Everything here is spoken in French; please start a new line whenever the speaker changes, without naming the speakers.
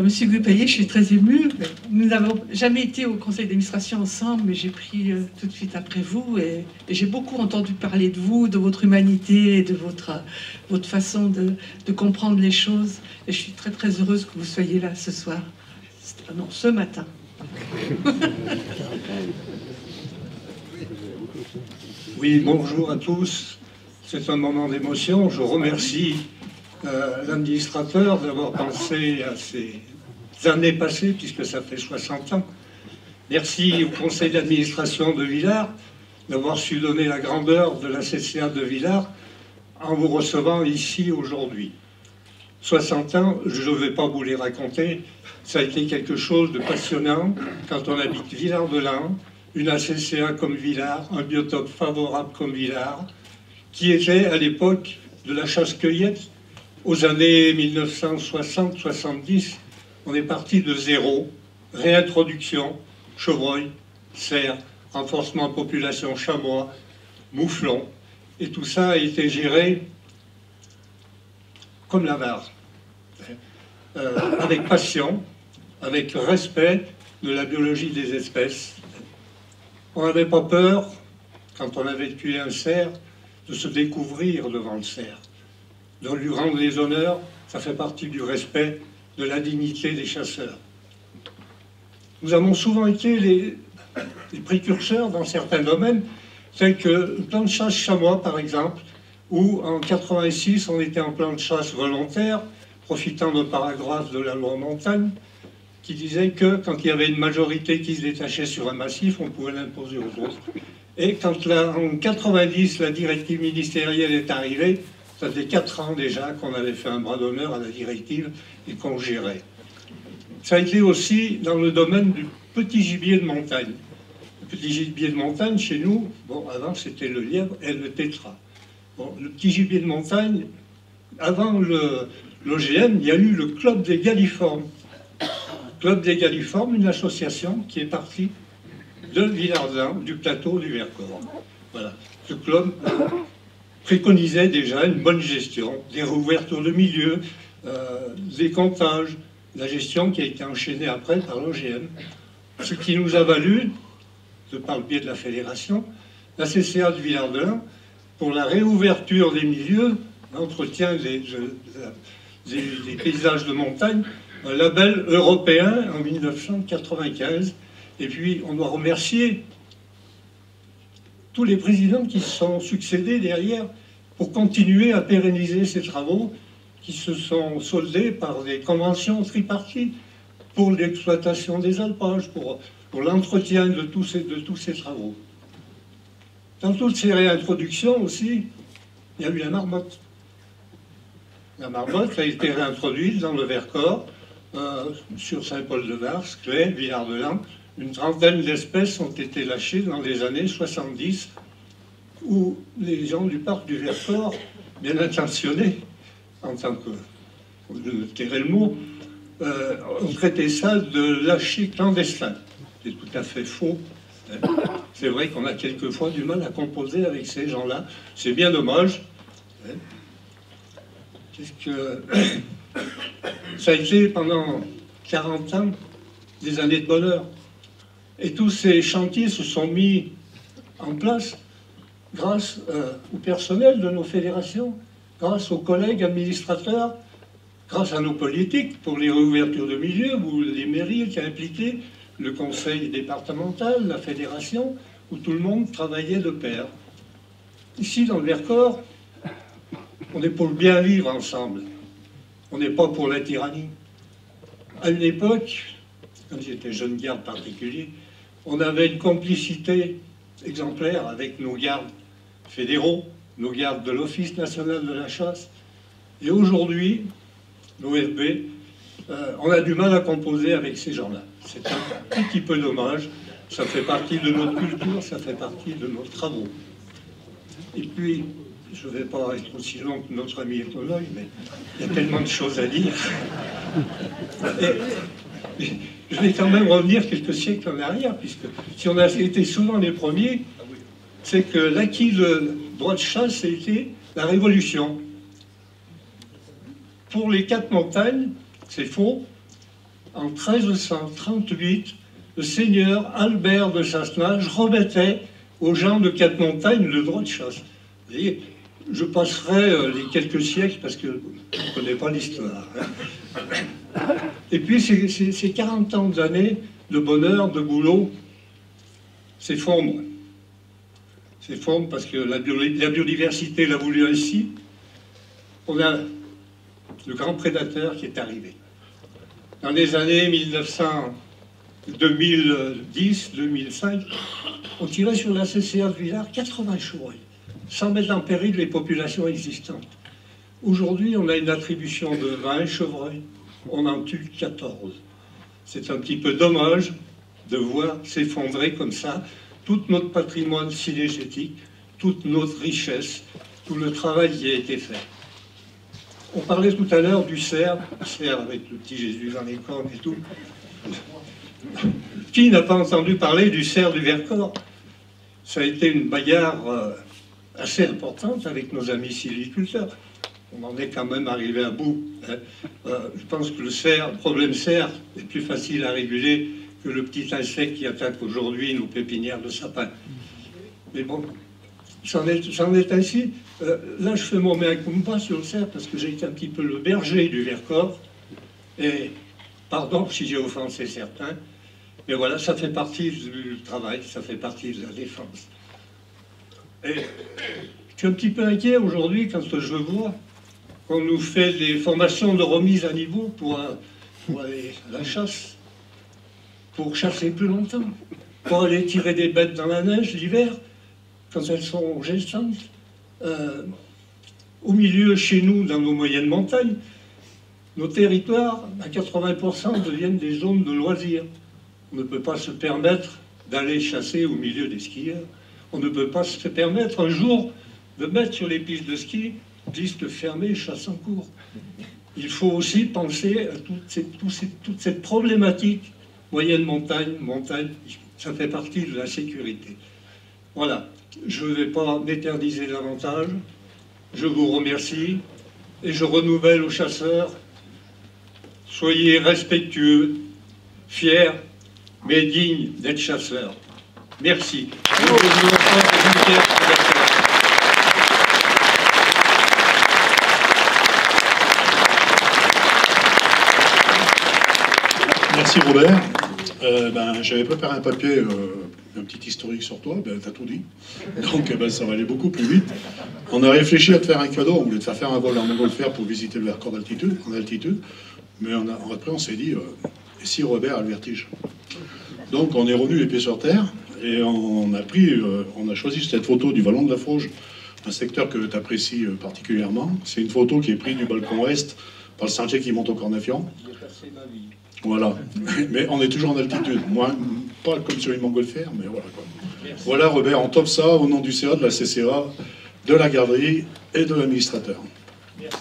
Monsieur Goupillet, je suis très émue. Nous n'avons jamais été au conseil d'administration ensemble, mais j'ai pris tout de suite après vous. Et j'ai beaucoup entendu parler de vous, de votre humanité et de votre façon de comprendre les choses. Et je suis très très heureuse que vous soyez là ce soir. Non, ce matin.
Oui, bonjour à tous. C'est un moment d'émotion. Je remercie l'administrateur d'avoir pensé à ces années passées, puisque ça fait 60 ans. Merci au conseil d'administration de Villars d'avoir su donner la grandeur de la CCA de Villars en vous recevant ici aujourd'hui. 60 ans, je ne vais pas vous les raconter, ça a été quelque chose de passionnant quand on habite Villars-de-Lans, une ACCA comme Villars, un biotope favorable comme Villars, qui était à l'époque de la chasse-cueillette. Aux années 1960-70, on est parti de zéro, réintroduction, chevreuil, cerf, renforcement de population chamois, mouflon, et tout ça a été géré comme la VAR, avec passion, avec respect de la biologie des espèces. On n'avait pas peur, quand on avait tué un cerf, de se découvrir devant le cerf, de lui rendre les honneurs. Ça fait partie du respect de la dignité des chasseurs. Nous avons souvent été les précurseurs dans certains domaines, tels que le plan de chasse chamois, par exemple, où en 86, on était en plan de chasse volontaire, profitant d'un paragraphe de la loi montagne, qui disait que quand il y avait une majorité qui se détachait sur un massif, on pouvait l'imposer aux autres. Et quand en 90, la directive ministérielle est arrivée, ça faisait 4 ans déjà qu'on avait fait un bras d'honneur à la directive et qu'on gérait. Ça a été aussi dans le domaine du petit gibier de montagne. Le petit gibier de montagne, chez nous, bon, avant c'était le lièvre et le tétra. Bon, le petit gibier de montagne, avant l'OGM, il y a eu le Club des Galliformes. Club des Galliformes, une association qui est partie de Villars-de-Lans, du plateau du Vercors. Voilà. Ce club préconisait déjà une bonne gestion, des réouvertures de milieux, des comptages, la gestion qui a été enchaînée après par l'OGM. Ce qui nous a valu, de par le biais de la fédération, la CCA de Villars-de-Lans, pour la réouverture des milieux, l'entretien des paysages de montagne, un label européen en 1995. Et puis, on doit remercier tous les présidents qui se sont succédés derrière pour continuer à pérenniser ces travaux qui se sont soldés par des conventions tripartites pour l'exploitation des alpages, pour l'entretien de tous ces travaux. Dans toutes ces réintroductions aussi, il y a eu la marmotte. La marmotte a été réintroduite dans le Vercors, sur Saint-Paul-de-Vars, Claye, Villars-de-Lans. Une trentaine d'espèces ont été lâchées dans les années 70, où les gens du parc du Vercors, bien intentionnés, en tant que, je tairai le mot, ont traité ça de lâcher clandestin. C'est tout à fait faux. C'est vrai qu'on a quelquefois du mal à composer avec ces gens-là. C'est bien dommage. Ça a été pendant 40 ans des années de bonheur. Et tous ces chantiers se sont mis en place grâce au personnel de nos fédérations, grâce aux collègues administrateurs, grâce à nos politiques pour les réouvertures de milieux, ou les mairies qui ont impliqué le conseil départemental, la fédération, où tout le monde travaillait de pair. Ici, dans le Vercors, on est pour le bien vivre ensemble. On n'est pas pour la tyrannie. À une époque, quand j'étais jeune garde particulier, on avait une complicité exemplaire avec nos gardes fédéraux, nos gardes de l'Office national de la chasse. Et aujourd'hui, l'OFB, on a du mal à composer avec ces gens-là. C'est un petit peu dommage. Ça fait partie de notre culture, ça fait partie de nos travaux. Et puis, je ne vais pas être aussi long que notre ami ethnologue, mais il y a tellement de choses à dire. Et je vais quand même revenir quelques siècles en arrière, puisque si on a été souvent les premiers, c'est que l'acquis de droit de chasse a été la Révolution. Pour les 4 montagnes, c'est faux, en 1338, le seigneur Albert de Chassenage remettait aux gens de Quatre-Montagnes le droit de chasse. Vous voyez, je passerai les quelques siècles parce que je ne connais pas l'histoire. Et puis ces 40 ans d'années de bonheur, de boulot, s'effondrent. S'effondrent parce que la biodiversité l'a voulu ainsi. On a le grand prédateur qui est arrivé. Dans les années 2010-2005, on tirait sur la CCA de Villars 80 chevreuils, sans mettre en péril les populations existantes. Aujourd'hui, on a une attribution de 20 chevreuils, on en tue 14. C'est un petit peu dommage de voir s'effondrer comme ça tout notre patrimoine cynégétique, toute notre richesse, tout le travail qui a été fait. On parlait tout à l'heure du cerf avec le petit Jésus dans les cornes et tout. Qui n'a pas entendu parler du cerf du Vercors? Ça a été une bagarre assez importante avec nos amis sylviculteurs. On en est quand même arrivé à bout. Je pense que le problème cerf est plus facile à réguler que le petit insecte qui attaque aujourd'hui nos pépinières de sapins. Mais bon, c'en est ainsi. Là, je fais mon mea culpa sur le cerf parce que j'ai été un petit peu le berger du Vercors. Et pardon si j'ai offensé certains, mais voilà, ça fait partie du travail, ça fait partie de la défense. Et je suis un petit peu inquiet aujourd'hui quand je vois qu'on nous fait des formations de remise à niveau pour aller à la chasse, pour chasser plus longtemps, pour aller tirer des bêtes dans la neige l'hiver, quand elles sont gestantes. Au milieu, chez nous, dans nos moyennes montagnes, nos territoires, à 80%, deviennent des zones de loisirs. On ne peut pas se permettre d'aller chasser au milieu des skieurs. On ne peut pas se permettre un jour de mettre sur les pistes de ski pistes fermées, chasse en cours. Il faut aussi penser à toute cette problématique moyenne montagne, ça fait partie de la sécurité. Voilà, je ne vais pas m'éterniser davantage. Je vous remercie et je renouvelle aux chasseurs, soyez respectueux, fiers, mais dignes d'être chasseurs. Merci.
Merci Robert. J'avais préparé un papier, un petit historique sur toi, tu as tout dit. Donc ça va aller beaucoup plus vite. On a réfléchi à te faire un cadeau, on voulait te faire un vol en montgolfière pour visiter le Vercors en altitude, mais après on s'est dit, et si Robert a le vertige? Donc on est revenu les pieds sur terre, et on a choisi cette photo du Vallon de la Fauge, un secteur que tu apprécies particulièrement. C'est une photo qui est prise du balcon ouest par le sentier qui monte au Cornafion. Voilà, mais on est toujours en altitude, moi, pas comme sur une montgolfière, mais voilà quoi. Merci. Voilà Robert, on top ça au nom du CA, de la CCA, de la garderie et de l'administrateur. Merci.